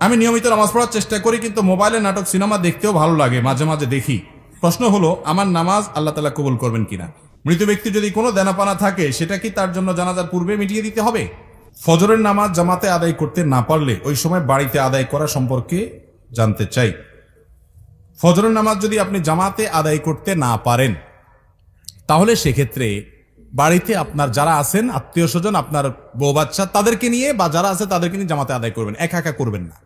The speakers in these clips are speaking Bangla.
আমি নিয়মিত নামাজ পড়ার চেষ্টা করি, কিন্তু মোবাইলে নাটক সিনেমা দেখতেও ভালো লাগে, মাঝে মাঝে দেখি। প্রশ্ন হলো, আমার নামাজ আল্লাহ তাআলা কবুল করবেন কিনা? মৃত ব্যক্তি যদি কোনো দেনাপানা থাকে, সেটা কি তার জন্য জানাজার পূর্বে মিটিয়ে দিতে হবে? ফজরের নামাজ জামাতে আদায় করতে না পারলে ওই সময় বাড়িতে আদায় করা সম্পর্কে জানতে চাই। ফজরের নামাজ যদি আপনি জামাতে আদায় করতে না পারেন, তাহলে সেক্ষেত্রে বাড়িতে আপনার যারা আছেন আত্মীয় স্বজন, আপনার বউ বাচ্চা, তাদেরকে নিয়ে বা যারা আছে তাদেরকে নিয়ে জামাতে আদায় করবেন, একা একা করবেন না।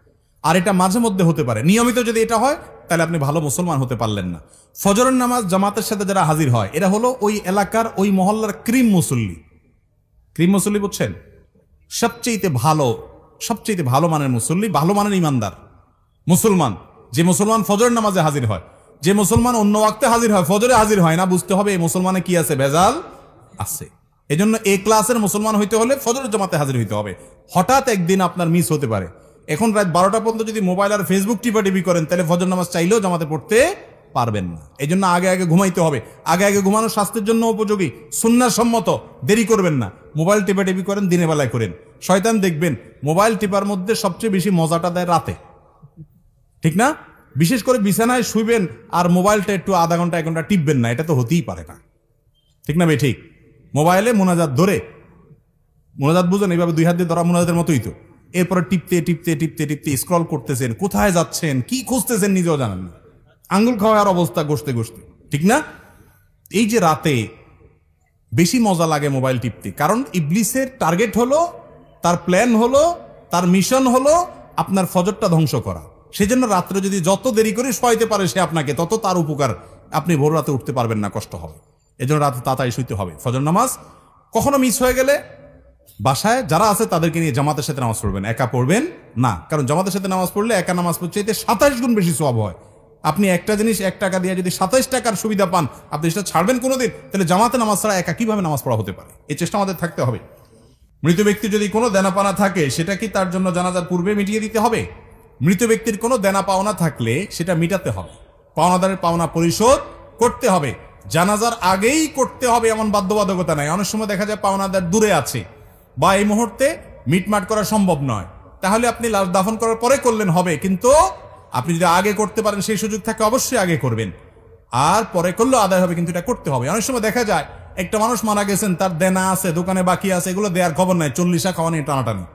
আর এটা মাঝে মধ্যে হতে পারে, নিয়মিত যদি এটা হয় তাহলে আপনি ভালো মুসলমান হতে পারলেন না। ফজরের নামাজ জামাতের সাথে যারা হাজির হয়, এরা হলো ওই এলাকার ওই মহল্লার ক্রিম মুসল্লি। ক্রিম মুসল্লি বুঝছেন? সবচেয়ে ভালো মানের মুসল্লি, ভালো মানের ইমানদার মুসলমান। যে মুসলমান ফজরের নামাজে হাজির হয়, যে মুসলমান অন্য ওয়াক্তে হাজির হয়, ফজরে হাজির হয় না, বুঝতে হবে এই মুসলমানে কি আছে, ভেজাল আছে। এজন্য এ ক্লাসের মুসলমান হইতে হলে ফজরের জামাতে হাজির হইতে হবে। হঠাৎ একদিন আপনার মিস হতে পারে, এখন রাত 12টা পর্যন্ত যদি মোবাইল আর ফেসবুক টিপাটিপি করেন, তাহলে ফজর নামাজ চাইলেও জামাতে পড়তে পারবেন না। এই জন্য আগে আগে ঘুমাইতে হবে। আগে ঘুমানো স্বাস্থ্যের জন্য উপযোগী, সুন্নাহ সম্মত। দেরি করবেন না। মোবাইল টিপাটিপি করেন, দিনের বেলায় করেন। শয়তান দেখবেন মোবাইল টিপার মধ্যে সবচেয়ে বেশি মজাটা দেয় রাতে, ঠিক না? বিশেষ করে বিছানায় শুইবেন আর মোবাইলটা একটু আধা ঘন্টা 1 ঘন্টা টিপবেন না, এটা তো হতেই পারে না, ঠিক না ভাই? ঠিক। মোবাইলে মোনাজাত ধরে, মোনাজাত বুঝেন, এইভাবে 2 হাত দিয়ে ধরা মোনাজাতের মতোই তো। এরপরে টিপতে স্ক্রল করতেছেন, কোথায় যাচ্ছেন, কি খুঁজতেছেন নিজেও জানেন না, আঙ্গুল খাওয়ার অবস্থা ঘষতে, ঠিক না? এই যে রাতে বেশি মজা লাগে মোবাইল টিপতে, কারণ ইবলিসের টার্গেট হলো, তার প্ল্যান হলো, তার মিশন হলো আপনার ফজরটা ধ্বংস করা। সেজন্য রাত্রে যদি যত দেরি করে শোয়াইতে পারে সে আপনাকে, তত তার উপকার। আপনি ভোর রাতে উঠতে পারবেন না, কষ্ট হবে। এজন্য রাতে তাড়াতাড়ি শুইতে হবে। ফজর নামাজ কখনো মিস হয়ে গেলে বাসায় যারা আছে তাদেরকে নিয়ে জামাতের সাথে নামাজ পড়বেন, একা পড়বেন না। কারণ জামাতের সাথে নামাজ পড়লে একা নামাজ পড়তে 27 গুণ বেশি সওয়াব হয়। আপনি একটা জিনিস 1 টাকা দিয়ে যদি 27 টাকার সুবিধা পান, আপনি সেটা ছাড়বেন কোনোদিন? তাহলে জামাতে নামাজ ছাড়া একা কিভাবে নামাজ পড়া হতে পারে? এই চেষ্টা আমাদের থাকতে হবে। মৃত ব্যক্তি যদি কোনো দেনাপানা থাকে, সেটা কি তার জন্য জানাজার পূর্বে মিটিয়ে দিতে হবে? মৃত ব্যক্তির কোনো দেনা পাওনা থাকলে সেটা মিটাতে হবে, পাওনাদারের পাওনা পরিশোধ করতে হবে। জানাজার আগেই করতে হবে এমন বাধ্যবাধকতা নাই। অনেক সময় দেখা যায় পাওনাদার দূরে আছে বা এই মুহূর্তে মিটমাট করা সম্ভব নয়, তাহলে আপনি লাশ দাফন করার পরে করলেন হবে, কিন্তু আপনি যদি আগে করতে পারেন, সেই সুযোগ থাকে, অবশ্যই আগে করবেন। আর পরে করলেও আদায় হবে, কিন্তু এটা করতে হবে। অনেক সময় দেখা যায় একটা মানুষ মারা গেছেন, তার দেনা আছে, দোকানে বাকি আছে, এগুলো দেওয়ার খবর নাই, 40 খাওয়া নিয়ে টানাটানি,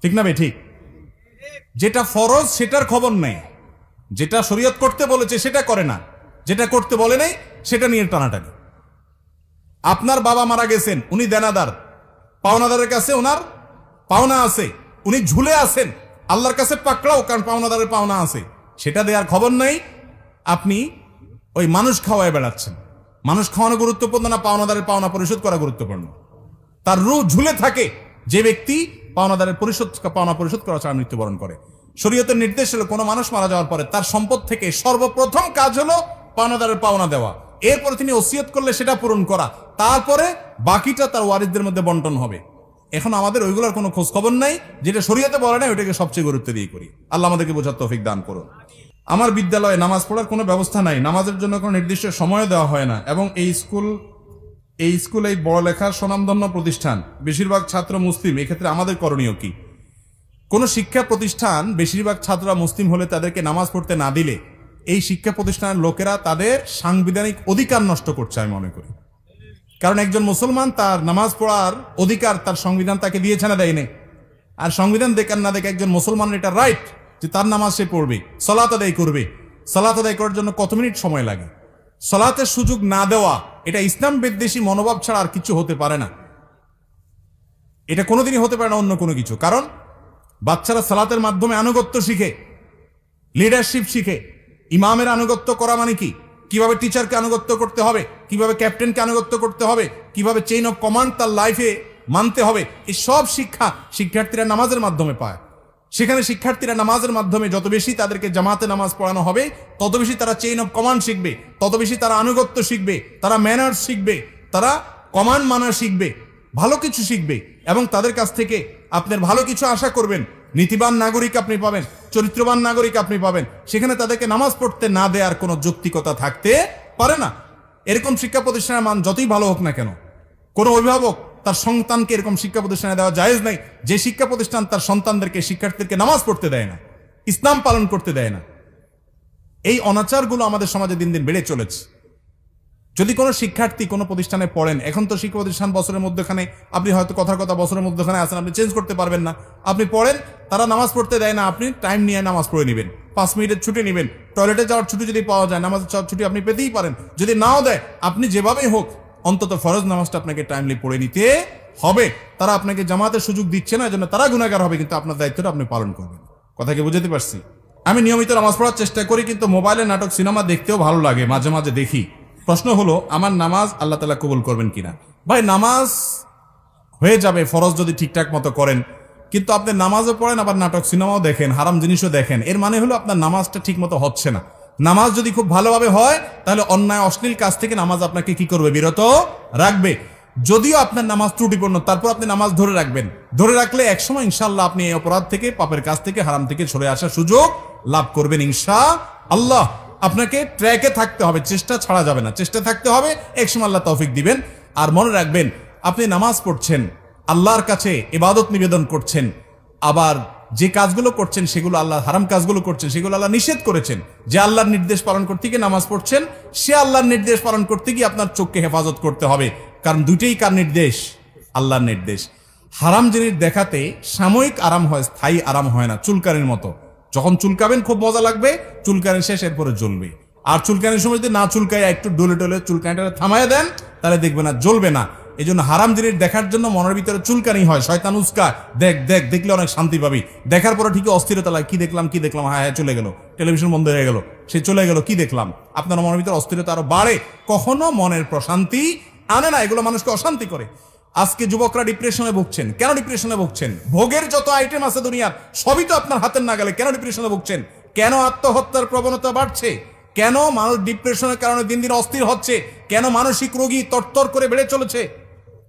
ঠিক না ভাই? ঠিক। যেটা ফরজ সেটার খবর নেই, যেটা শরীয়ত করতে বলেছে সেটা করে না, যেটা করতে বলে নাই সেটা নিয়ে টানাটানি। আপনার বাবা মারা গেছেন, উনি দেনাদার, পাওনাদারের কাছে ওনার পাওনা আছে, উনি ঝুলে আছেন, আল্লাহর কাছে পাকড়াও, কারণ পাওনাদারের পাওনা আছে, সেটা দেওয়ার খবর নাই। আপনি ওই মানুষ খাওয়ায় বেড়াচ্ছেন। মানুষ খাওয়ানো গুরুত্বপূর্ণ না, পাওনাদারের পাওনা পরিশোধ করা গুরুত্বপূর্ণ? তার রূহ ঝুলে থাকে যে ব্যক্তি পাওনাদারের পাওনা পরিশোধ করা ছাড়া মৃত্যুবরণ করে। শরীয়তের নির্দেশ হলো কোনো মানুষ মারা যাওয়ার পরে তার সম্পদ থেকে সর্বপ্রথম কাজ হলো পাওনাদারের পাওনা দেওয়া। এরপরে তিনি ওসিয়ত করলে সেটা পূরণ করা, তারপরে বাকিটা তার ওয়ারিসদের মধ্যে বন্টন হবে। এখন আমাদের ওইগুলোর কোনো খোঁজ খবর নাই, যেটা শরীয়তে বলে না ওইটাকে সবচেয়ে গুরুত্ব দিয়ে করি। আল্লাহ আমাদেরকে বোঝার তৌফিক দান করুন। আমার বিদ্যালয়ে নামাজ পড়ার কোনো ব্যবস্থা নাই, নামাজের জন্য কোনো নির্দিষ্ট সময় দেওয়া হয় না, এবং এই স্কুল এই বড়লেখার স্বনামধন্য প্রতিষ্ঠান, বেশিরভাগ ছাত্র মুসলিম। এক্ষেত্রে আমাদের করণীয় কি? কোন শিক্ষা প্রতিষ্ঠান বেশিরভাগ ছাত্ররা মুসলিম হলে তাদেরকে নামাজ পড়তে না দিলে এই শিক্ষা প্রতিষ্ঠানের লোকেরা তাদের সাংবিধানিক অধিকার নষ্ট করছে আমি মনে করি। কারণ একজন মুসলমান তার নামাজ পড়ার অধিকার তার সংবিধান তাকে দিয়েছে না, দেয়নি? আর সংবিধান দেখার না দেখে একজন মুসলমানের এটা রাইট যে তার নামাজ সে পড়বে, সালাত আদায় করবে। সালাত আদায় করার জন্য কত মিনিট সময় লাগে? সালাতের সুযোগ না দেওয়া এটা ইসলাম বিদ্বেষী মনোভাব ছাড়া আর কিছু হতে পারে না। এটা কোনোদিনই হতে পারে না অন্য কোনো কিছু। কারণ বাচ্চারা সালাতের মাধ্যমে আনুগত্য শিখে, লিডারশিপ শিখে। ইমামের আনুগত্য করা মানে কি? কিভাবে টিচারকে আনুগত্য করতে হবে, কিভাবে ক্যাপ্টেনকে আনুগত্য করতে হবে, কিভাবে চেইন অফ কমান্ড তার লাইফে মানতে হবে, এই সব শিক্ষা শিক্ষার্থীরা নামাজের মাধ্যমে পায়। সেখানে শিক্ষার্থীরা নামাজের মাধ্যমে যত বেশি তাদেরকে জামাতে নামাজ পড়ানো হবে, তত বেশি তারা চেইন অফ কমান্ড শিখবে, তত বেশি তারা আনুগত্য শিখবে, তারা ম্যানার্স শিখবে, তারা কমান্ড মানা শিখবে, ভালো কিছু শিখবে। এবং তাদের কাছ থেকে আপনার ভালো কিছু আশা করবেন। নীতিবান নাগরিক আপনি পাবেন, চরিত্রবান নাগরিক আপনি পাবেন। সেখানে তাদেরকে নামাজ পড়তে না দেওয়ার কোনো যৌক্তিকতা থাকতে পারে না। এরকম শিক্ষা প্রতিষ্ঠানের মান যতই ভালো হোক না কেন, কোনো অভিভাবক তার সন্তানকে এরকম শিক্ষা প্রতিষ্ঠানে দেওয়া জায়েজ নাই যে শিক্ষা প্রতিষ্ঠান তার সন্তানদেরকে, শিক্ষার্থীদেরকে নামাজ পড়তে দেয় না। ইসলাম পালন করতে দেয় না। এই অনাচারগুলো আমাদের সমাজে দিন দিন বেড়ে চলেছে। যদি কোনো শিক্ষার্থী কোনো প্রতিষ্ঠানে পড়েন, এখন তো শিক্ষা প্রতিষ্ঠান বছরের মধ্যখানে, আপনি হয়তো কথার কথা বছরের মধ্যখানে আছেন, আপনি চেঞ্জ করতে পারবেন না, আপনি পড়েন, তারা নামাজ পড়তে দেয় না, আপনি টাইম নিয়ে নামাজ পড়ে নেবেন, 5 মিনিটের ছুটি নেবেন, টয়লেটে যাওয়ার ছুটি যদি পাওয়া যায়, নামাজের ছুটি আপনি পেতেই পারেন, যদি নাও দেয় আপনি যেভাবেই হোক অন্তত ফরজ নামাজটা আপনাকে টাইমলি পড়ে নিতে হবে। তারা আপনাকে জামাতের সুযোগ দিচ্ছে না, এজন্য তারা গুনাহগার হবে, কিন্তু আপনার দায়িত্বটা আপনি পালন করবেন। কথা কি বুঝতে পারছি? আমি নিয়মিত নামাজ পড়ার চেষ্টা করি, কিন্তু মোবাইলে নাটক সিনেমা দেখতেও ভালো লাগে, মাঝে মাঝে দেখি। প্রশ্ন হলো, আমার নামাজ আল্লাহ তাআলা কবুল করবেন কিনা? ভাই, নামাজ হয়ে যাবে ফরজ যদি ঠিকঠাক মতো করেন, কিন্তু আপনি নামাজও পড়েন আবার নাটক সিনেমাও দেখেন, হারাম জিনিসও দেখেন, এর মানে হলো আপনার নামাজটা ঠিক মতো হচ্ছে না। নামাজ যদি খুব ভালোভাবে হয় তাহলে অন্যায় অশ্লীল কাজ থেকে নামাজ আপনাকে কি করবে? বিরত রাখবে। যদিও আপনার নামাজ ত্রুটিপূর্ণ, তারপর আপনি নামাজ ধরে রাখবেন। ধরে রাখলে একসময় ইনশাআল্লাহ আপনি এই অপরাধ থেকে, পাপের কাজ থেকে, হারাম থেকে সরে আসার সুযোগ লাভ করবেন ইনশাআল্লাহ। আপনাকে ট্র্যাকে থাকতে হবে, চেষ্টা ছাড়া যাবে না, চেষ্টা থাকতে হবে, একসময় আল্লাহ তৌফিক দিবেন। আর মনে রাখবেন, আপনি নামাজ পড়ছেন, আল্লাহর কাছে ইবাদত নিবেদন করছেন, আবার যে কাজগুলো করছেন সেগুলো আল্লাহ, হারাম কাজগুলো করছেন সেগুলো আল্লাহ নিষেধ করেছেন। যে আল্লাহর নির্দেশ পালন করতে গিয়ে নামাজ পড়ছেন, সে আল্লাহর নির্দেশ পালন করতে গিয়ে আপনার চোখকে হেফাজত করতে হবে, কারণ দুইটাই কার নির্দেশ? আল্লাহর নির্দেশ। হারাম জিনিস দেখাতে সাময়িক আরাম হয়, স্থায়ী আরাম হয় না। চুলকানির মতো, যখন চুলকাবেন খুব মজা লাগবে, চুলকানি শেষ, এরপরে জ্বলবে। আর চুলকানির সময় যদি না চুলকায়, একটু ডলে ডলে চুলকানিটা থামায় দেন, তাহলে দেখবে না, জ্বলবে না। এই জন্য হারাম জিনিস দেখার জন্য মনের ভিতরে চুলকানি হয়, শয়তান উস্কায়, দেখ দেখ, দেখলে অনেক শান্তি পাবি, দেখার পরে ঠিকই অস্থিরতা লাগে, কি দেখলাম, হ্যাঁ হ্যাঁ চলে গেল, টেলিভিশন বন্ধ হয়ে গেল, সে চলে গেল, কি দেখলাম। আপনার মনের ভিতরে অস্থিরতা আরো বাড়ে, কখনো মনের প্রশান্তি আনে না, এগুলো মানুষকে অশান্তি করে। আজকে যুবকরা ডিপ্রেশনে ভুগছেন। কেন ডিপ্রেশনে ভুগছেন? ভোগের যত আইটেম আছে দুনিয়ার, সবই তো আপনার হাতের নাগালে। কেন ডিপ্রেশনে ভুগছেন? কেন আত্মহত্যার প্রবণতা বাড়ছে? কেন মানুষ ডিপ্রেশনের কারণে দিন দিন অস্থির হচ্ছে? কেন মানসিক রোগী তরতর করে বেড়ে চলেছে?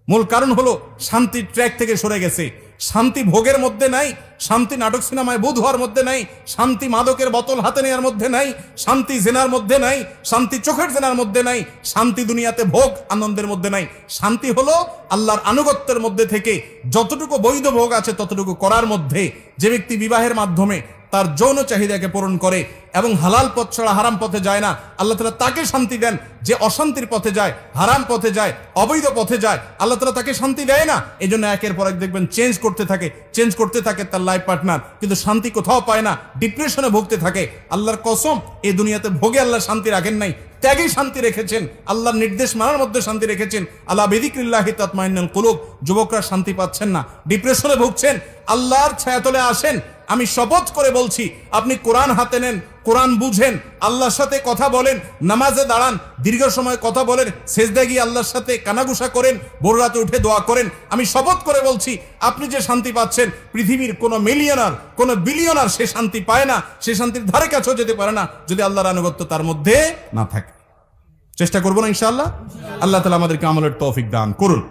মূল কারণ হলো শান্তির ট্র্যাক থেকে সরে গেছে। শান্তি ভোগের মধ্যে নাই, শান্তি নাটক সিনেমায় বুধ হওয়ার মধ্যে নাই, শান্তি মাদকের বোতল হাতে নেওয়ার মধ্যে নাই, শান্তি জেনার মধ্যে নাই, শান্তি চোখের জেনার মধ্যে নাই, শান্তি দুনিয়াতে ভোগ আনন্দের মধ্যে নাই। শান্তি হলো আল্লাহর আনুগত্যের মধ্যে থেকে যতটুকু বৈধ ভোগ আছে ততটুকু করার মধ্যে। যে ব্যক্তি বিবাহের মাধ্যমে তার যৌন চাহিদাকে পূরণ করে এবং হালাল পথ ছাড়া হারাম পথে যায় না, আল্লাহ তাআলা তাকে শান্তি দেন। যে অশান্তির পথে যায়, হারাম পথে যায়, অবৈধ পথে যায়, আল্লাহ তাআলা তাকে শান্তি দেয় না। এই জন্য একের পর এক দেখবেন চেঞ্জ করতে থাকে তার লাইফ পার্টনার, কিন্তু শান্তি কোথাও পায় না, ডিপ্রেশনে ভুগতে থাকে। আল্লাহর কসম, এই দুনিয়াতে ভোগে আল্লাহ শান্তি রাখেন নাই, ত্যাগে শান্তি রেখেছেন, আল্লাহর নির্দেশ মানার মধ্যে শান্তি রেখেছেন। আলা বিযিকরিল্লাহি তাতমাইন্নুল কুলুব। যুবকরা শান্তি পাচ্ছেন না, ডিপ্রেশনে ভুগছেন, আল্লাহর ছায়াতলে আসেন। আমি শপথ করে বলছি, আপনি কোরআন হাতে নেন, কোরআন বুঝেন, আল্লাহর সাথে কথা বলেন, নামাজে দাঁড়ান, দীর্ঘ সময় কথা বলেন, সেজদায় গিয়ে আল্লাহর সাথে কানাঘুষা করেন, ভোর রাতে উঠে দোয়া করেন। আমি শপথ করে বলছি, আপনি যে শান্তি পাচ্ছেন, পৃথিবীর কোনো মিলিয়নার, কোনো বিলিয়নার সে শান্তি পায় না, সে শান্তির ধারে কাছেও যেতে পারে না যদি আল্লাহর আনুগত্য তার মধ্যে না থাকে। চেষ্টা করবো না ইনশাআল্লাহ? আল্লাহ তাআলা আমাদেরকে আমলের তৌফিক দান করুন।